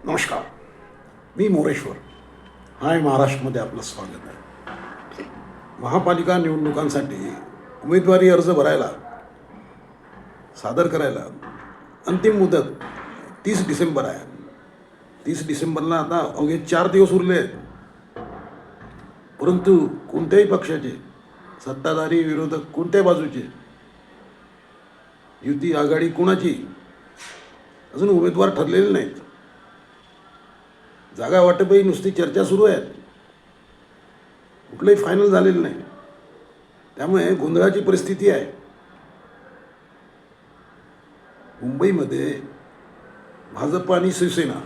नमस्कार. मी मोरेश्वर. हाय महाराष्ट्रामध्ये आपलं स्वागत आहे. महापालिका निवडणुकांसाठी उमेदवारी अर्ज भरायला सादर करायला अंतिम मुदत 30 डिसेंबर आहे. 30 डिसेंबरला आता अवघे 4 दिवस उरले आहेत. परंतु कोणत्याही पक्षाचे, सत्ताधारी विरोधक कोणत्याही बाजूचे, युती आघाडी कोणाची अजून उमेदवार ठरलेले नाहीत. जागा वाटपही नुसती चर्चा सुरू आहे, कुठलंही फायनल झालेलं नाही. त्यामुळे गोंधळाची परिस्थिती आहे. मुंबईमध्ये भाजप आणि शिवसेना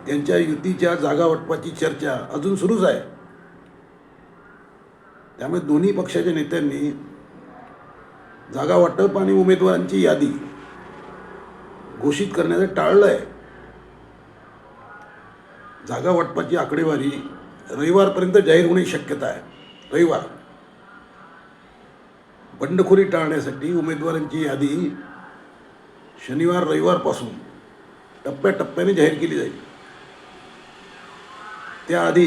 यांच्या युतीच्या जागा वाटपाची चर्चा अजून सुरूच आहे. त्यामुळे दोन्ही पक्षाच्या नेत्यांनी जागा वाटप आणि उमेदवारांची यादी घोषित करण्याचं टाळलं आहे. जागा वाटपाची आकडेवारी रविवारपर्यंत जाहीर होण्याची शक्यता आहे. रविवार. बंडखोरी टाळण्यासाठी उमेदवारांची यादी शनिवार रविवारपासून टप्प्याटप्प्याने जाहीर केली जाईल. त्याआधी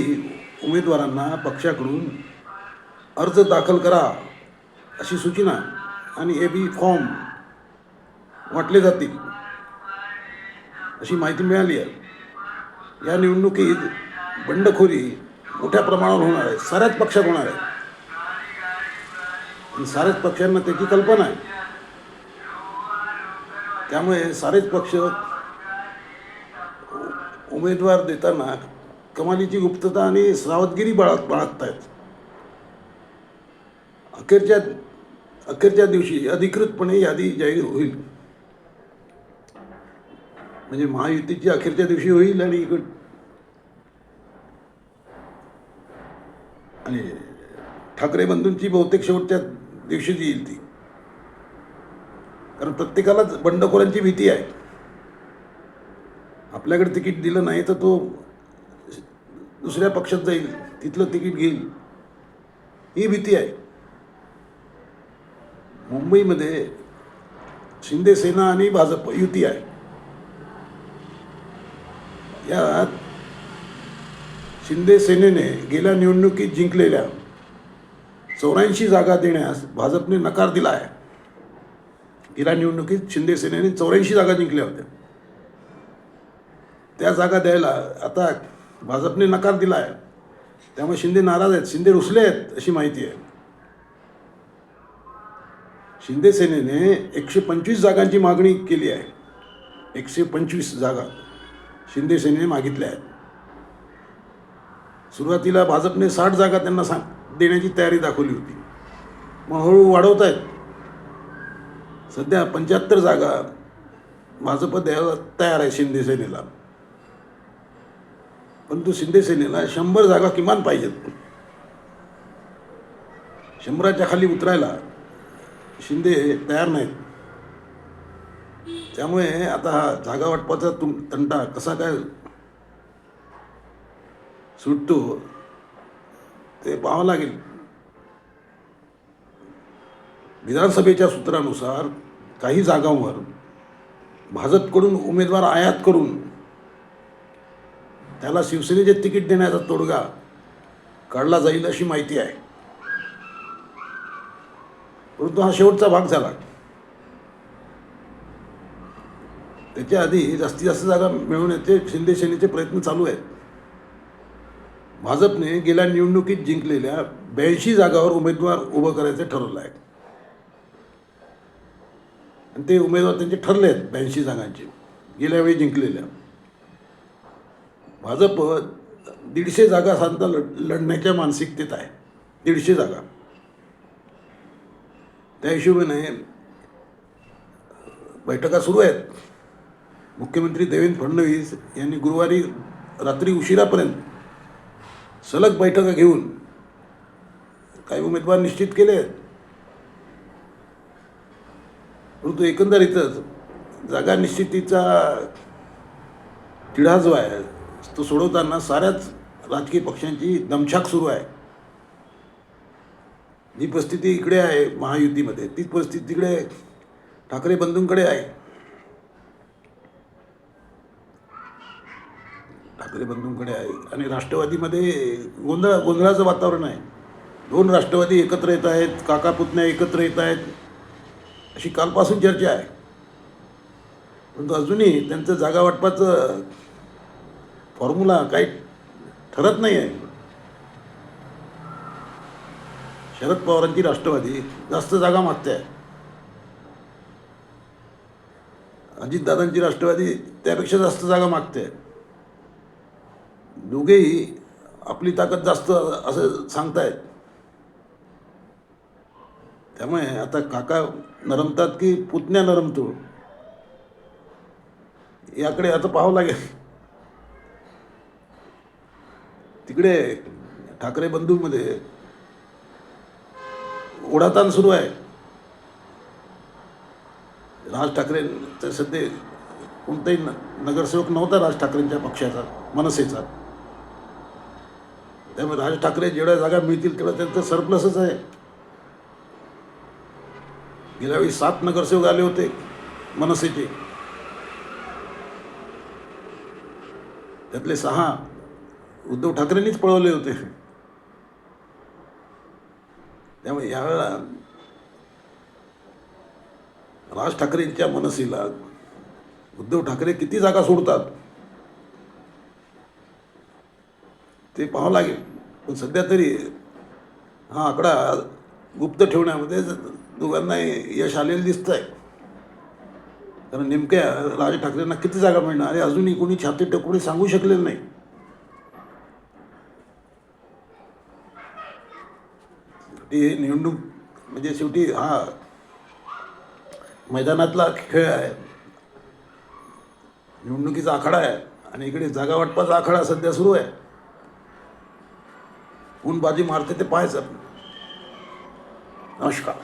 उमेदवारांना पक्षाकडून अर्ज दाखल करा अशी सूचना आणि AB फॉर्म वाटले जातील अशी माहिती मिळाली आहे. या निवडणुकीत बंडखोरी मोठ्या प्रमाणावर होणार आहे. साऱ्याच पक्षात होणार आहे आणि साऱ्याच पक्षांना त्याची कल्पना आहे. त्यामुळे सारेच पक्ष उमेदवार देताना कमालीची गुप्तता आणि सावधगिरी बाळगत आहेत. अखेरच्या दिवशी अधिकृतपणे यादी जाहीर होईल. म्हणजे महायुतीची अखेरच्या दिवशी होईल आणि ठाकरे बंधूंची बहुतेक शेवटच्या दिवशीच येईल ती. कारण प्रत्येकालाच बंडखोरांची भीती आहे. आपल्याकडे तिकीट दिलं नाही तर तो दुसऱ्या पक्षात जाईल, तिथलं तिकीट घेईल, ही भीती आहे. मुंबईमध्ये शिंदे सेना आणि भाजप युती आहे. यात शिंदे सेनेने गेल्या निवडणुकीत जिंकलेल्या 84 जागा देण्यास भाजपने नकार दिला आहे. गेल्या निवडणुकीत शिंदे सेनेने 84 जागा जिंकल्या होत्या. त्या जागा द्यायला आता भाजपने नकार दिला आहे. त्यामुळे शिंदे नाराज आहेत, शिंदे रुसले आहेत अशी माहिती आहे. शिंदे सेनेने 125 जागांची मागणी केली आहे. 125 जागा शिंदे सेनेने मागितल्या आहेत. सुरुवातीला भाजपने 60 जागा त्यांना देण्याची तयारी दाखवली होती. मग हळूहळू वाढवत आहेत. सध्या 75 जागा भाजप द्यायला तयार आहे शिंदे सेनेला. परंतु शिंदे सेनेला 100 जागा किमान पाहिजेत. 100च्या खाली उतरायला शिंदे तयार नाहीत. त्यामुळे आता हा जागा वाटपाचा तंटा कसा काय सुटतो ते पाहावं लागेल. विधानसभेच्या सूत्रानुसार काही जागांवर भाजपकडून उमेदवार आयात करून त्याला शिवसेनेचे तिकीट देण्याचा तोडगा काढला जाईल अशी माहिती आहे. परंतु हा शेवटचा भाग झाला. त्याच्या आधी जास्तीत जास्त जागा मिळवण्याचे शिंदे सेनेचे प्रयत्न चालू आहेत. भाजपने गेल्या निवडणुकीत जिंकलेल्या 82 जागावर उमेदवार उभं करायचं ठरवलं आहे. आणि ते उमेदवार त्यांचे ठरले आहेत 82 जागांचे गेल्या वेळी जिंकलेल्या. भाजप 150 जागा साधारणतः लढण्याच्या मानसिकतेत आहे. 150 जागा. त्या हिशोबाने बैठका सुरू आहेत. मुख्यमंत्री देवेंद्र फडणवीस यांनी गुरुवारी रात्री उशिरापर्यंत सलग बैठका घेऊन काही उमेदवार निश्चित केले आहेत. परंतु एकंदरीतच जागा निश्चितीचा तिढा जो आहे तो सोडवताना साऱ्याच राजकीय पक्षांची दमछाक सुरू आहे. जी परिस्थिती इकडे आहे महायुतीमध्ये तीच परिस्थिती तिकडे ठाकरे बंधूंकडे आहे. ठाकरे बंधूंकडे आहे. आणि राष्ट्रवादीमध्ये गोंधळाचं वातावरण आहे. दोन राष्ट्रवादी एकत्र येत आहेत, काका पुतण्या एकत्र येत आहेत, अशी कालपासून चर्चा आहे. परंतु अजूनही त्यांचं जागा वाटपाचं फॉर्म्युला काही ठरत नाही आहे. शरद पवारांची राष्ट्रवादी जास्त जागा मागते आहे, अजितदादांची राष्ट्रवादी त्यापेक्षा जास्त जागा मागते आहे. दोघेही आपली ताकद जास्त असं सांगतायत. त्यामुळे आता काका नरमतात की पुतण्या नरमतो याकडे आता पाहावं लागेल. तिकडे ठाकरे बंधूंमध्ये ओढाताण सुरू आहे. राज ठाकरे तर सध्या कोणताही नगरसेवक नव्हता राज ठाकरेंच्या पक्षाचा, मनसेचा. त्यामुळे राज ठाकरे जेवढ्या जागा मिळतील तेवढं त्यांचं सरप्लसच आहे. गेल्यावेळी 7 नगरसेवक आले होते मनसेचे, त्यातले 6 उद्धव ठाकरेंनीच पळवले होते. त्यामुळे यावेळेला राज ठाकरेंच्या मनसेला उद्धव ठाकरे किती जागा सोडतात ते पाहावं लागेल. पण सध्या तरी हा आकडा गुप्त ठेवण्यामध्ये दोघांना यश आलेलं दिसतं आहे. कारण नेमक्या राज ठाकरेंना किती जागा मिळणार हे अजूनही कोणी छाती टोकून सांगू शकलेलं नाही. शेवटी निवडणूक म्हणजे शेवटी हा मैदानातला खेळ आहे, निवडणुकीचा आखाडा आहे. आणि इकडे जागा वाटपाचा आखाडा सध्या सुरू आहे. कोण बाजी मारते ते पाहायचं. नमस्कार.